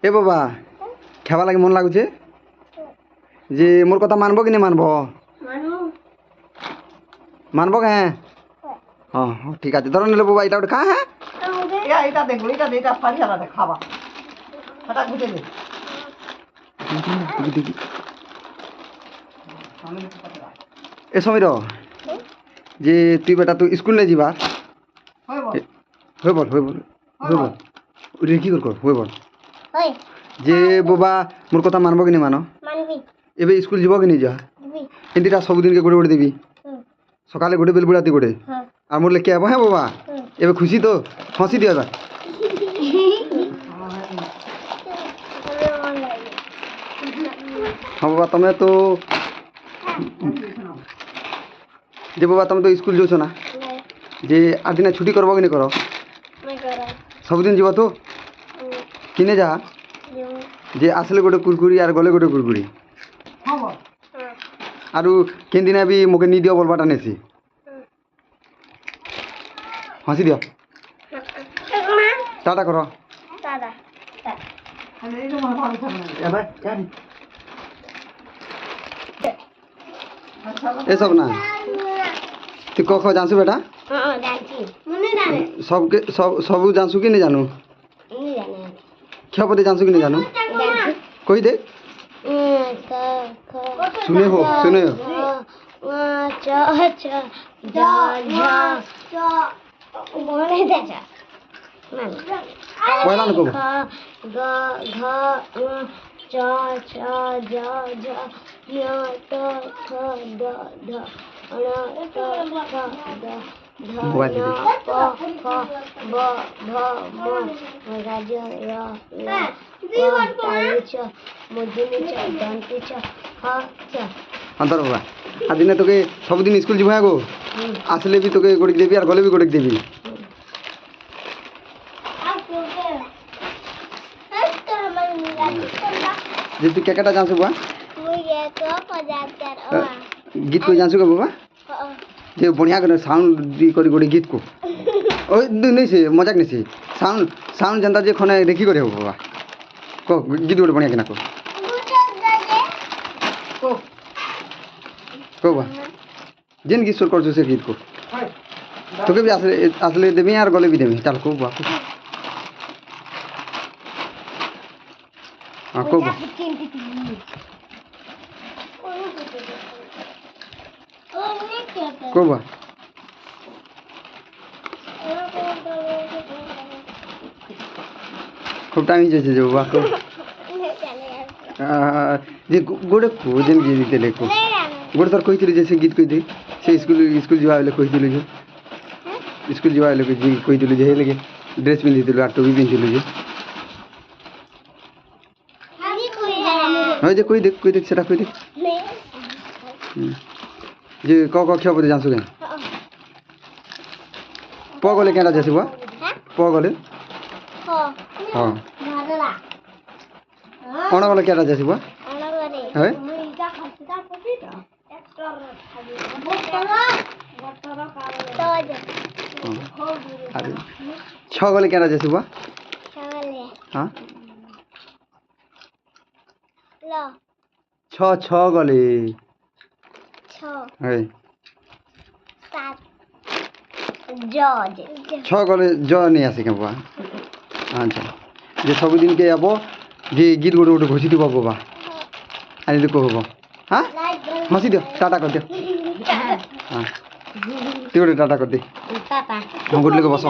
এ বাবা খেবা লাগে মন লাগুছে যে মোর কথা মানব কি না মানব মানব হ্যাঁ হ্যাঁ হ্যাঁ ঠিক আছে ধরো নিলে বাবা এটা ওটা খা হ্যাঁ এটা দেখো এটা এটা ফাড়ি হারাতে খাবা ফাটা গুটে দে এ সমীর যে তুই বেটা তুই স্কুল নে যাবা হয়ে বল ওটা কি কর হয়ে বল যে বাবা মোর কথা মানব কি না মানো এবে স্কুল যাব কি না যা এমতিটা ସବୁদিনকে গোটে গোটে দেবি সকালে গোটে বেল বুড়াতে গোটে আর মোর লেখে হব হ্যাঁ বাবা এবে খুশি তো হসি দিও এবার হ্যাঁ বাবা তুমি তো যে বাবা তুমি তো স্কুল যাচ্ছ না যে আর দিনে ছুটি করব কি না কর सबुदिन जीवा तो किने जा जे आसले गोटे कुरकुरी और गले गोटे कुरकुरी और केन दिन भी मोके नी दियो बोलबाटा नेसी हसी दियो टाटा करो ए सब ना तू क ख जानसु बेटा सबके सब जानसु कि नहीं जानू क्षपति जानसु कि नहीं जानू कोई दे सुने हो पहला नको अंतर बाबा आ दिन तोके सबुदिन स्कूल जीव गो आसले भी तोके गोटे देवी और गले भी गोटे देवी जे तू क्या जानसु बुआ गीत को जानसु बाबा जे बढ़िया कर साउंड दी करी गोटे गीत को ओ नहीं से मजाक नहीं से साउंड साउंड जनता जे खने देखी करे हो बाबा को गीत गोटे बढ़िया किना को बा जिन गीत सुर कर से गीत को तोके भी असले देबी और गले भी देबी चल को बा हां को बा को बा खूब टाइम जे जो बा को जे गोटे को जेन गीत देले को गोटे थर कही जैसे गीत कही दे से स्कूल जीवा बेले कही जो स्कूल जीवा बेले कही जे लगे ड्रेस पिंधि और टोपी पिंधि जे हाँ जे कोई देख सेटा कोई देख जे क क्षपति जानसु के प गले क्या जैसे बुआ प गले हाँ अण गले क्या जैसे बुआ है छ गले क्या जैसे बुआ हाँ छ गले है छ गले ज नहीं आसे क्या बुआ अच्छा जे सबुदिन के अब जे गीत गोटे गोटे घोषित बाबा आनी तो कह हाँ हसी दियो टाटा कर दियो हाँ तू गोटे टाटा कर दे हम गोटे बस